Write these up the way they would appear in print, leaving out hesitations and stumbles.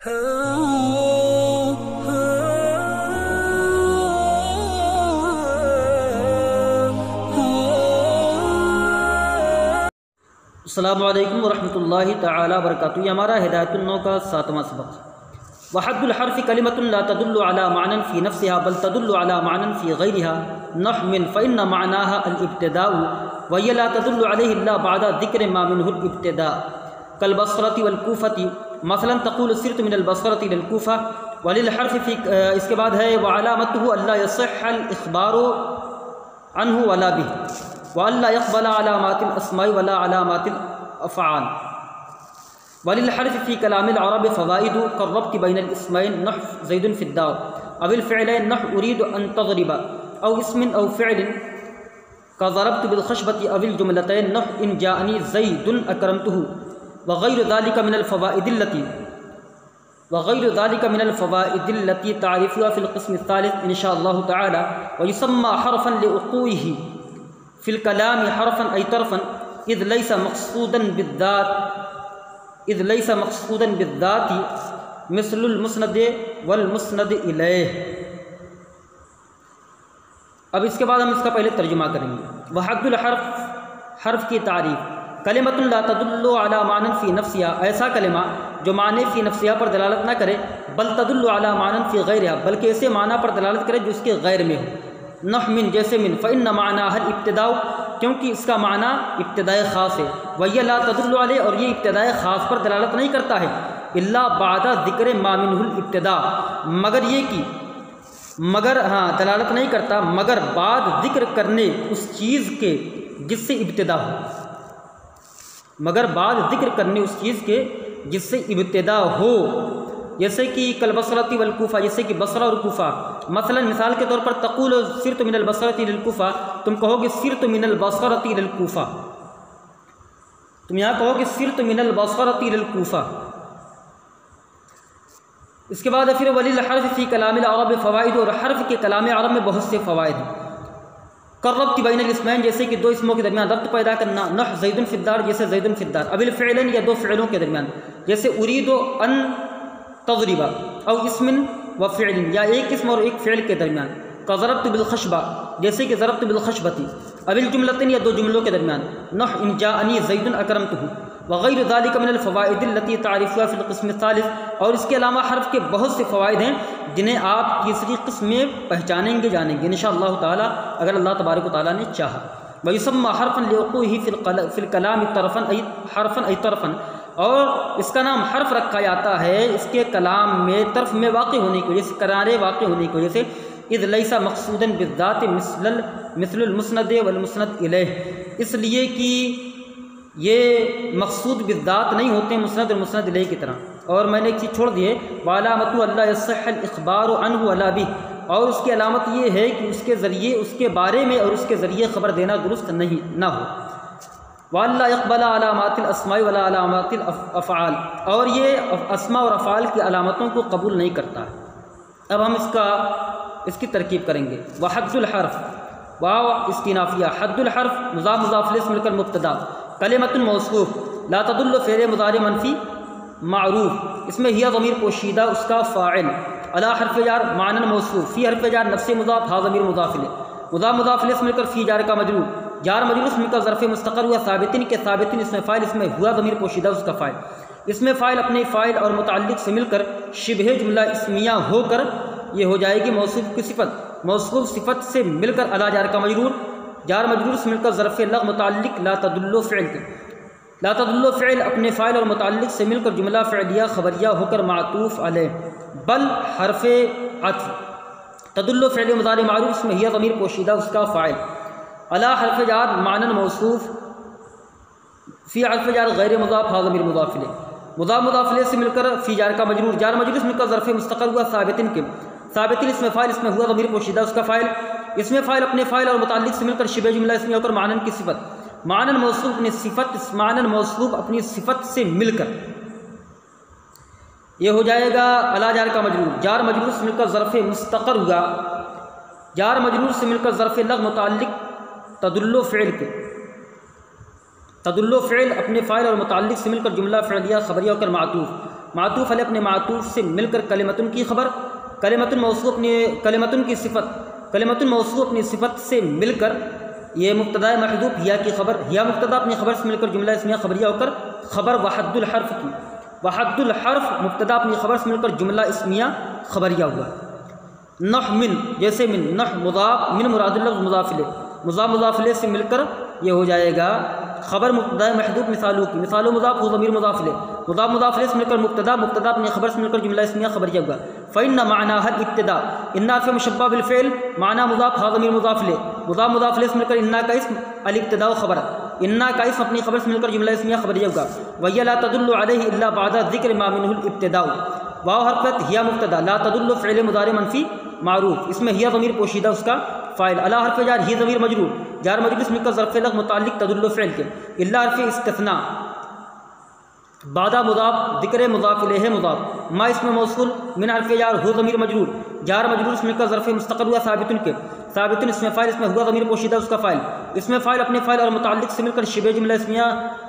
السلام علیکم ورحمۃ اللہ تعالی وبرکاتہ۔ یہ ہمارا ہدایت النو کا 7واں سبق۔ وحد الحرف کلمۃ لا تدل على معنى في نفسها بل تدل على معنى في غيرها نحو فإن معناها الابتداء وهي لا تدل عليه إلا بعد ذكر ما منه الابتداء كالبصرة والكوفة، مثلا تقول سرت من البصرة إلى الكوفة، وللحرف في اس کے بعد ہے وعلامته ألا يصح الإخبار عنه ولا به وألا يقبل علامات الأسماء ولا علامات الأفعال، وللحرف في كلام العرب فوائد كالربط بين الاسمين نحو زيد في الدار، أو الفعلين نحو أريد أن تضرب، أو اسم أو فعل كضربت بالخشبة، أو الجملتين نحو إن جاءني زيد أكرمته، وغير ذلك من الفوائد التي تعرفها في القسم الثالث إن شاء الله تعالى، ويسمى حرفا لوقوعه في الكلام حرفا أي طرفا إذ ليس مقصودا بالذات مثل المسند والمسند إليه۔ اب اس کے بعد ہم اس کا پہلے ترجمہ کریں گے۔ وحد الحرف، حرف کی تعریف۔ کلمۃ لا تدل على معنى في نفسها، ایسا کلمہ جو معنی فی نفسها پر دلالت نہ کرے، بل تدل على معنى في غیرها، بلکہ ایسے معنی پر دلالت کرے جو اس کے غیر میں ہو۔ نحو من، جیسے من، فإن معناها الابتداء، کیونکہ اس کا معنی ابتداء خاص ہے، وهي لا تدل علیہ، اور یہ ابتداء خاص پر دلالت نہیں کرتا ہے، الا بعد ذکر ما منه الابتداء، دلالت نہیں کرتا مگر بعد ذکر کرنے اس چیز کے جس سے ابتدا ہو، جس سے ابتدا ہو، جیسے کہ کالبصرۃ والکوفہ، جیسے کہ بصرہ اور کوفہ۔ مثلا مثال کے طور پر تقول سرت من البصرۃ الى الکوفہ، تم کہو گے سرت من البصرۃ الى الکوفہ، تم یہاں کہو گے سرت من البصرۃ الى الکوفہ۔ اس کے بعد پھر وللحرف فی کلام العرب فوائد، اور حرف کے کلام عرب میں بہت سے فوائد ہیں۔ کالربط بین الاسمین، جیسے کہ دو اسموں کے درمیان ربط پیدا کرنا، نحو زید فی الدار، جیسے زید فی الدار، اب الفعلین، یا دو فعلوں کے درمیان، جیسے ارید ان تضرب، او اسم و فعل، یا ایک اسم اور ایک فعل کے درمیان، کضربت بالخشبہ، جیسے کہ ضربت بالخشبۃ، اب الجملتین، یا دو جملوں کے درمیان، نحو ان جاءنی زید اکرمتہ، وغیر ذلك من الفوائد التي تعرفها في القسم الثالث، اور اس کے علاوہ حرف کے بہت سے فوائد ہیں جنہیں آپ تیسری قسم میں پہچانیں گے، جانیں گے انشاءاللہ تعالی، اگر اللہ تبارک و تعالیٰ نے چاہا۔ ويسمى حرفا لوقوعه في الكلام حرفا أي طرفا، اور اس کا نام حرف رکھا جاتا ہے اس کے کلام میں طرف میں واقع ہونے کی وجہ سے، کنارے واقع ہونے کی وجہ سے، اذ ليس مقصودا بالذات مثل المسند والمسند الیہ، اس لیے کہ یہ مقصود بالذات نہیں ہوتے مسند اور مسند الیہ کی طرح۔ اور میں نے ایک چیز چھوڑ دی ہے، وعلامۃ الا يصح الاخبار عنه ولا به، اور اس کی علامت یہ ہے کہ اس کے ذریعے، اس کے بارے میں اور اس کے ذریعے خبر دینا درست نہ ہو۔ وَأَلَّا يَقْبَلَ عَلَامَاتِ الْأَسْمَاءِ وَلَا عَلَامَاتِ الْأَفْعَالِ، اور یہ اسماء اور افعال کی علامتوں کو قبول نہیں کرتا۔ اب ہم اس کی ترکیب کریں گے۔ وحد الحرف، واو استینافیہ، حد الحرف مضاف مضاف الیہ سے مل کر مبتدا، کلمۃ موصوف، لا تدل فعل مضارع منفی معروف، اس میں ہی ضمیر پوشیدہ اس کا فاعل، علی حرف جار معنی موصوف، فی حرف جار نفس مضاف، ہا ضمیر مضاف الیہ، مضاف مضاف الیہ سے مل کر فی جار کا مجرور، جار مجرور اس میں کا ظرف مستقر ہوا، ثابتین کے ثابتین اس میں فاعل، اس میں ہوا ضمیر پوشیدہ اس کا فاعل، اس میں فاعل اپنے فاعل اور متعلق سے مل کر شبہ جملہ اسمیہ ہو کر یہ ہو جائے گی موصوف کی صفت، موصوف صفت سے مل کر علی جار کا مجرور، جار مجرور سے مل کر ظرف لغ متعلق لا تدل فعل، لا تدل فعل اپنے فاعل اور متعلق سے مل کر جملہ فعلیہ خبریہ ہو کر معطوف علیہ، بل حرف عطف، تدل فعل مضارع معروف اس میں ہی ضمیر پوشیدہ اس کا فاعل، علی حرف جار معنی موصوف، فی حرف جار غیر مضاف، ہا ضمیر مضاف الیہ، مضاف مضاف الیہ سے مل کر فی جار کا مجرور، جار مجرور اس میں کا ظرف مستقر ہوا، ثابتین کے ثابتین اس میں فاعل، اس میں ہوا ضمیر پوشیدہ اس کا فاعل، اس میں فاعل اپنے فاعل اور متعلق سے مل کر شبہ جملہ اسمیہ ہو کر معنی کی صفت، معنی موصوف اپنی صفت، معنی موصوف اپنی صفت سے مل کر یہ ہو جائے گا علی جار کا مجرور، جار مجرور سے مل کر ظرف مستقر ہوا، جار مجرور سے مل کر ظرف لغ متعلق تدل فعل کے، تدل فعل اپنے فاعل اور متعلق سے مل کر جملہ فعلیہ خبریہ ہو کر معطوف، معطوف علیہ اپنے معطوف سے مل کر کلمتن کی خبر، کلمتن موصوف اپنے کلمتن کی صفت، کلمتن موصوف اپنی صفت سے مل کر یہ مبتدا محذوف ہیا کی خبر، ہیا مبتدا اپنی خبر سے مل کر جملہ اسمیہ خبریہ ہو کر خبر وحد الحرف کی، وحد الحرف مبتدا اپنی خبر سے مل کر جملہ اسمیہ خبریہ ہوا۔ نح من جیسے من، نح مضاف، من مراد اللفظ مضاف الیہ، مضاف مضاف الیہ سے مل کر یہ ہو جائے گا خبر مبتدا محذوف مثالو کی، مثال مضاف ہو ضمیر مضاف الیہ، مضاف مضاف الیہ سے مل کر مبتدا، مبتدا اپنی خبر سے مل کر جملہ اسمیہ خبریہ ہوگا۔ فإن معناها الابتداء، ان حرف مشبہ بالفعل معنی مضاف ہا ضمیر مضاف الیہ، مضاف مضاف الیہ سے مل کر ان کا اسم الابتداء خبر، ان کا اسم اپنی خبر سے مل کر جملہ اسمیہ خبریہ ہوگا۔ وهي لا تدل عليه الا بعد ذکر ما منه الابتداء، واو حرف ہیا مبتدا، لا تدل فعل مضارع منفی معروف، اس میں ہیا ضمیر پوشیدہ اس کا فاعل، الا حرف جار ہی ضمیر مجرور، جار مجرور اس میں کا ظرف لغ متعلق تدل فعل کے، الا حرف استثناء، بعد مضاف ذکر مضاف الیہ مضاف، ما اس میں موصول، من حرف جار ہو ضمیر مجرور، جار مجرور اس میں کا ظرف مستقل ہوا ثابتن کے، ثابتن اس میں فاعل، اس میں ہوا ضمیر پوشیدہ اس کا فاعل، اس میں فاعل اپنے فاعل اور متعلق سے مل کر شبہ جملہ اسمیہ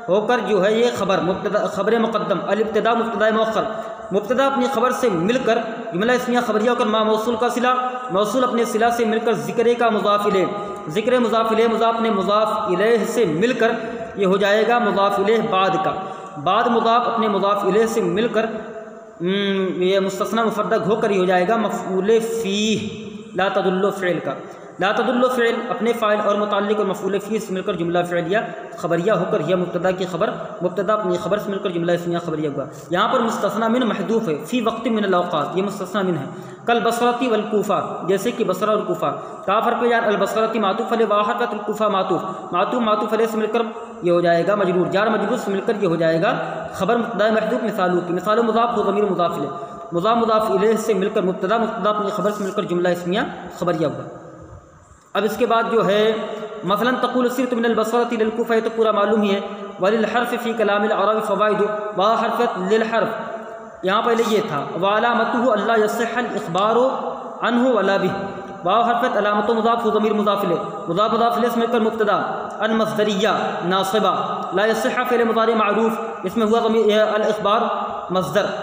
ہو کر جو ہے یہ خبر مبتدا، خبر مقدم، الابتداء مبتدا مؤخر، مبتدا اپنی خبر سے مل کر جملہ اسمیہ خبریہ ہو کر ما موصول کا صلہ، موصول اپنے صلہ سے مل کر ذکر کا مضاف الیہ، ذکر مضاف الیہ، مضاف اپنے مضاف الیہ سے مل کر یہ ہو جائے گا مضاف الیہ بعد کا، بعد مضاف اپنے مضاف الیہ سے مل کر یہ مستثنی مفرد ہو کر یہ ہو جائے گا مفعول فیہ، لا تدل فعل کا، لا تدل فعل اپنے فاعل اور متعلق اور مفعول فیہ سے مل کر جملہ فعلیہ خبریہ ہو کر یہ مبتدا کی خبر، مبتدا اپنی خبر سے مل کر جملہ اسمیہ خبریہ ہوا۔ یہاں پر مستثنی من محذوف ہے، فی وقت من الاوقات، یہ مستثنی من ہے، کل بصرتی والکوفہ، جیسے کہ بصرہ اور کوفہ، کاف حرف جار البصرتی معطوف علیہ، واو حرف الکوفہ معطوف، معطوف معطوف علیہ سے مل کر یہ ہو جائے گا مجرور، جار مجرور سے مل کر یہ ہو جائے گا خبر مبتدا محذوف مثالو کی، مثال مضاف ہو ضمیر مضاف الیہ، مضاف مضاف الیہ سے مل کر مبتدا، مبتدا اپنی خبر سے مل کر جملہ اسمیہ خبریہ ہوا۔ اب اس کے بعد جو ہے مثلا تقول سرت من البصرة الى الكوفة، یہ تو پورا معلوم ہی ہے، وللحرف فی کلام العرب فوائد، واو حرف للحرف، یہاں پہلے یہ تھا، وعلامته الا يصح الاخبار عنه ولا به، واو حرف علامت مضاف ضمیر مضاف الیہ، مضاف مضاف الیہ سے مل کر مبتدا، ان مصدریہ ناصبہ، لا يصح فعل مضارع معروف، اس میں ہوا ضمیر الاخبار مصدر،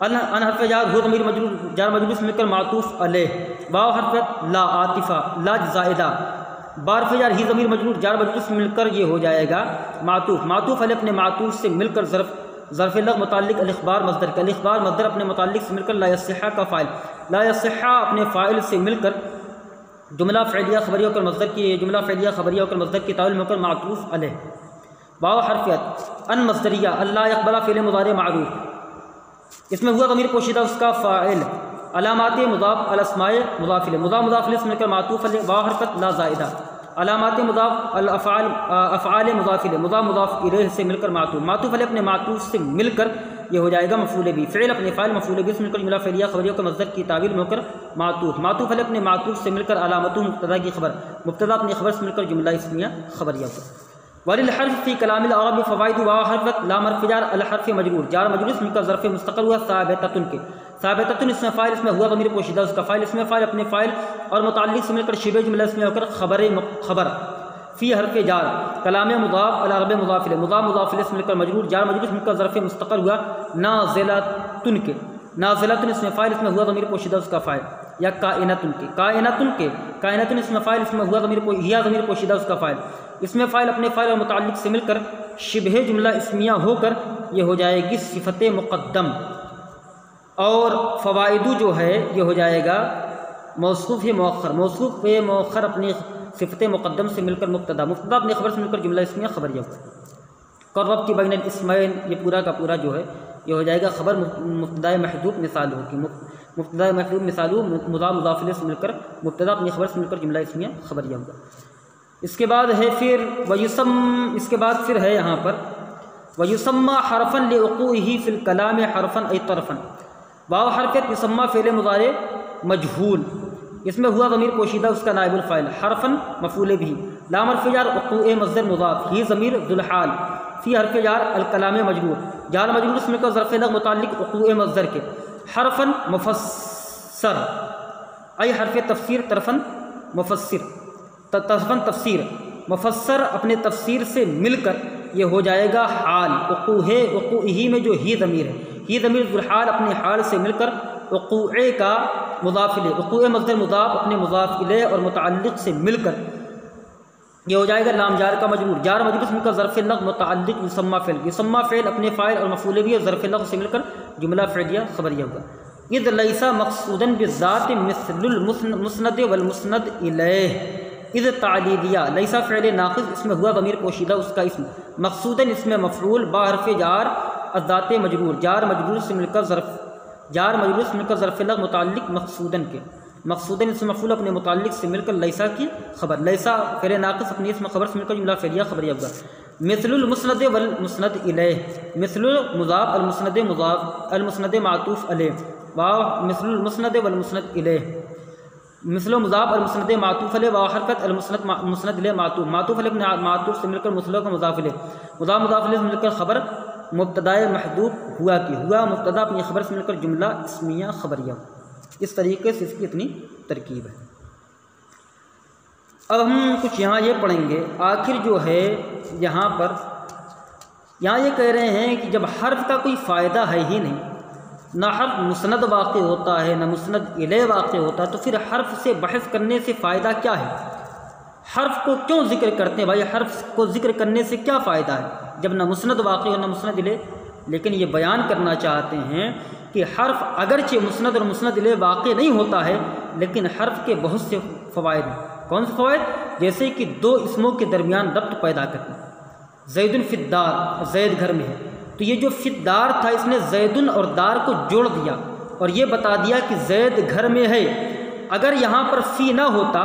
ان حرف جار ہو ضمیر مجرور، جار مجرور سے مل کر معطوف علیہ، واو حرف لا عاطفہ، لا زائدہ، با حرف جار ہی ضمیر مجرور، جار مجرور سے مل کر یہ ہو جائے گا معطوف، معطوف علیہ اپنے معطوف سے مل کر ظرف لغ متعلق الاخبار مصدر کا، الاخبار مصدر اپنے متعلق سے مل کر لا یصح کا فاعل، لا یصح اپنے فاعل سے مل کر جملہ فعلیہ خبریہ ہو کر مصدر کی، جملہ فعلیہ خبریہ ہو کر مصدر کی تعویل میں ہو کر معطوف علیہ، واو حرفیت ان مصدریہ اللہ یقبل فعل مضارع معروف، اس میں ہوا ضمیر پوشیدہ اس کا فاعل، علامات مضاف الاسماء مضاف الیہ، مضاف مضاف الیہ سے مل کر معطوف علیہ، واو حرف لا زائدہ، علامات مضاف الافعال افعال مضاف الیہ، مضاف مضاف الیہ سے مل کر معطوف، معطوف علیہ اپنے معطوف سے مل کر یہ ہو جائے گا مفعول بھی، فعل اپنے فاعل مفعول بھی سے مل کر جملہ فعلیہ خبریہ کا مصدر کی تعویل میں ہو کر معطوف، معطوف علیہ اپنے معطوف سے مل کر علامت مبتدا کی خبر، مبتدا اپنی خبر سے مل کر جملہ اسمیہ خبریہ ہو کر۔ وللحرف فی کلام العرب فوائد، واو حرف لام حرف جار الحرف مجرور، جار مجرور اس میں کا ظرف مستقل ہوا ثابتۃ کے، ثابتۃ اس میں فاعل، اس میں ہوا ضمیر پوشیدہ اس کا فاعل، اس میں فاعل اپنے فاعل اور متعلق سے مل کر شبہ جملہ اسمیہ ہو کر خبر فی حرف جار، کلام مضاف العرب مضاف الیہ، مضاف مضاف الیہ سے مل کر مجرور، جار مجرور اس میں کا ظرف مستقل ہوا نازلۃ کے، نازلۃ اس میں فاعل، اس میں ہوا ضمیر پوشیدہ اس کا فاعل، یا کائنۃ کے، کائنۃ اس میں فاعل، اس میں ہوا ضمیر پوشیدہ اس کا فاعل، اس میں فاعل اپنے فاعل اور متعلق سے مل کر شبہ جملہ اسمیہ ہو کر یہ ہو جائے گی صفت مقدم، اور فوائد جو ہے یہ ہو جائے گا موصوف مؤخر، موصوف مؤخر اپنی صفت مقدم سے مل کر مبتدا، مبتدا اپنی خبر سے مل کر جملہ اسمیہ خبریہ ہو۔ قربت بین الاسمین، یہ پورا کا پورا جو ہے یہ ہو جائے گا خبر مبتدا محذوف مثال ہوگی، مبتدا محذوف مثال مضاف مضاف الیہ سے مل کر مبتدا اپنی خبر سے مل کر جملہ اسمیہ خبریہ ہوگا۔ اس کے بعد ہے پھر اس کے بعد پھر ہے یہاں پر ویسمى حرفا لوقوعه فی الکلام حرفا ای طرفا، واو حرف یسمى فعل مضارع مجہول، اس میں ہوا ضمیر پوشیدہ اس کا نائب الفاعل، حرفا مفعول بھی، لام حرف جار وقوع مصدر مضاف، ہی ضمیر ذو الحال، فی حرف جار الکلام مجرور، جار مجرور اس میں کا ظرف لغ متعلق وقوع مصدر کے، حرفا مفسر ای حرف تفسیر، طرفا مفسر، طرفا تفسیر، مفسر اپنے تفسیر سے مل کر یہ ہو جائے گا حال، وقوع ہی میں جو ہی ضمیر ہے، ہی ضمیر ذوالحال اپنے حال سے مل کر وقوع کا مضاف الیہ، وقوع مصدر مضاف اپنے مضاف الیہ اور متعلق سے مل کر یہ ہو جائے گا لام جار کا مجرور، جار مجرور سے مل کر ظرف لغو متعلق یسمى فعل، یسمى فعل اپنے فاعل اور مفعول بھی اور ظرف لغو سے مل کر جملہ فعلیہ خبریہ ہوگا۔ اذ لیس مقصودا بالذات مثل المسند والمسند الیہ، اذ تعلیلیہ، لیس فعل ناقص اس میں ہوا ضمیر پوشیدہ اس کا اسم، مقصودا اس میں مفعول با حرف جار الذات مجرور، جار مجرور سے مل کر ظرف لغو متعلق مقصودا کے، مقصوداً اس مفعول اپنے متعلق سے مل کر لیسا کی خبر، لیسا فعل ناقص اپنے اسم خبر سے مل کر جملہ فعلیہ خبریہ ہوگا۔ مثل المسند والمسند الیہ، مثل مضاف المسند مضاف المسند معطوف علیہ، واو مثل المسند والمسند الیہ، مثل مضاف المسند معطوف علیہ، واو حرکت المسند مسند الیہ معطوف علیہ اپنے معطوف سے مل کر مثل کا مضاف الیہ، مضاف الیہ سے مل کر خبر مبتدا محذوف ہوا کی، ہوا مبتدا اپنی خبر سے مل کر جملہ اسمیہ خبریہ، اس طریقے سے اس کی اتنی ترکیب ہے۔ اب ہم کچھ یہاں یہ پڑھیں گے، آخر جو ہے یہاں یہ کہہ رہے ہیں کہ جب حرف کا کوئی فائدہ ہے ہی نہیں، نہ حرف مسند واقع ہوتا ہے نہ مسند الیہ واقع ہوتا، تو پھر حرف سے بحث کرنے سے فائدہ کیا ہے؟ حرف کو کیوں ذکر کرتے ہیں بھائی؟ حرف کو ذکر کرنے سے کیا فائدہ ہے جب نہ مسند واقع ہو نہ مسند الیہ؟ لیکن یہ بیان کرنا چاہتے ہیں کہ حرف اگرچہ مسند اور مسند الیہ واقع نہیں ہوتا ہے، لیکن حرف کے بہت سے فوائد ہیں۔ کون سے فوائد؟ جیسے کہ دو اسموں کے درمیان ربط پیدا کرنا، زید فی الدار، زید گھر میں ہے، تو یہ جو فی الدار تھا اس نے زیدن اور دار کو جوڑ دیا اور یہ بتا دیا کہ زید گھر میں ہے۔ اگر یہاں پر فی نہ ہوتا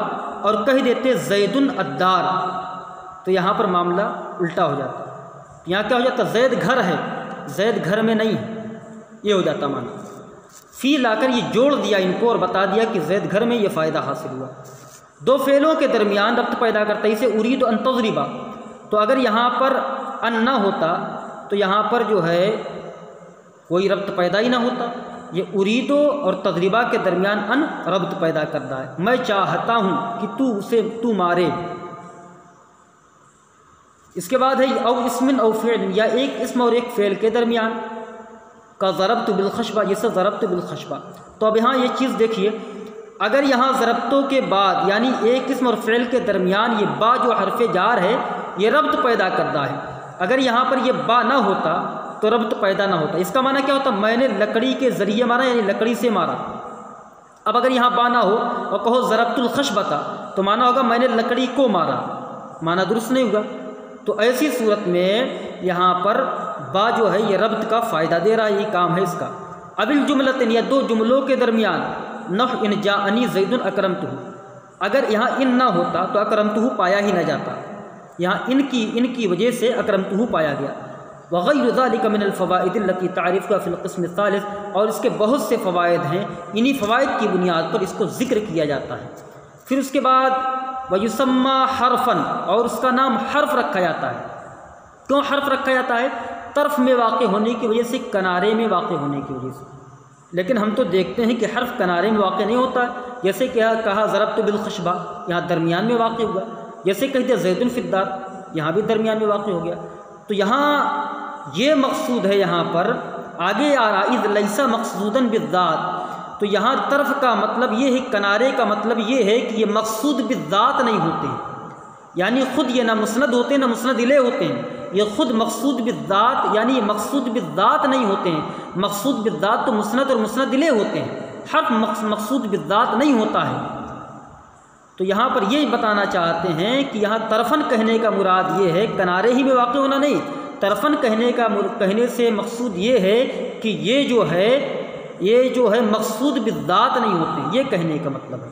اور کہہ دیتے زیدن الدار تو یہاں پر معاملہ الٹا ہو جاتا، یہاں کیا ہو جاتا؟ زید گھر ہے، زید گھر میں نہیں ہے، یہ ہو جاتا معنی۔ فی لا کر یہ جوڑ دیا ان کو اور بتا دیا کہ زید گھر میں، یہ فائدہ حاصل ہوا۔ دو فعلوں کے درمیان ربط پیدا کرتا ہے، اسے ارید ان تضربا، تو اگر یہاں پر ان نہ ہوتا تو یہاں پر جو ہے کوئی ربط پیدا ہی نہ ہوتا، یہ اریدو اور تضربہ کے درمیان ان ربط پیدا کرتا ہے۔ میں چاہتا ہوں کہ تو مارے۔ اس کے بعد ہے او اسم او فعل، یا ایک اسم اور ایک فعل کے درمیان، کا ضربت بالخشبہ، جیسے ضربت بالخشبہ۔ تو اب یہاں یہ چیز دیکھیے، اگر یہاں ضربتوں کے بعد یعنی ایک اسم اور فعل کے درمیان یہ با جو حرف جار ہے یہ ربط پیدا کرتا ہے، اگر یہاں پر یہ با نہ ہوتا تو ربط پیدا نہ ہوتا۔ اس کا معنی کیا ہوتا؟ میں نے لکڑی کے ذریعے مارا، یعنی لکڑی سے مارا۔ اب اگر یہاں با نہ ہو اور کہو ضربت الخشبۃ تو معنی ہوگا میں نے لکڑی کو مارا، معنی درست نہیں ہوگا۔ تو ایسی صورت میں یہاں پر با جو ہے یہ ربط کا فائدہ دے رہا ہے، یہ کام ہے اس کا۔ اب الجملتین، یا دو جملوں کے درمیان، نحو ان جاءنی زید اکرمتہ، اگر یہاں ان نہ ہوتا تو اکرمتہ پایا ہی نہ جاتا، یہاں ان کی وجہ سے اکرمتہ پایا گیا۔ وغیر ذلک من الفوائد التي تعرفها في القسم الثالث، اور اس کے بہت سے فوائد ہیں، انہی فوائد کی بنیاد پر اس کو ذکر کیا جاتا ہے۔ پھر اس کے بعد ویسمى حرفا، اور اس کا نام حرف رکھا جاتا ہے۔ کیوں حرف رکھا جاتا ہے؟ طرف میں واقع ہونے کی وجہ سے، کنارے میں واقع ہونے کی وجہ سے۔ لیکن ہم تو دیکھتے ہیں کہ حرف کنارے میں واقع نہیں ہوتا ہے، جیسے کہ کہا ضربت بالخشبہ، یہاں درمیان میں واقع ہوا، جیسے کہتے زید فی الدار، یہاں بھی درمیان میں واقع ہو گیا۔ تو یہاں یہ مقصود ہے، یہاں پر آگے آ رہا اذ لیس مقصودا بالذات، تو یہاں طرف کا مطلب یہ ہے، کنارے کا مطلب یہ ہے کہ یہ مقصود بالذات نہیں ہوتے ہیں، یعنی خود یہ نہ مسند ہوتے ہیں نہ مسند الیہ ہوتے ہیں، یہ خود مقصود بالذات، یعنی یہ مقصود بالذات نہیں ہوتے ہیں۔ مقصود بالذات تو مسند اور مسند الیہ ہوتے ہیں، حرف مقصود بالذات نہیں ہوتا ہے۔ تو یہاں پر یہ بتانا چاہتے ہیں کہ یہاں طرفن کہنے کا مراد یہ ہے، کنارے ہی میں واقع ہونا نہیں، طرفن کہنے سے مقصود یہ ہے کہ یہ جو ہے مقصود بالذات نہیں ہوتے، یہ کہنے کا مطلب ہے۔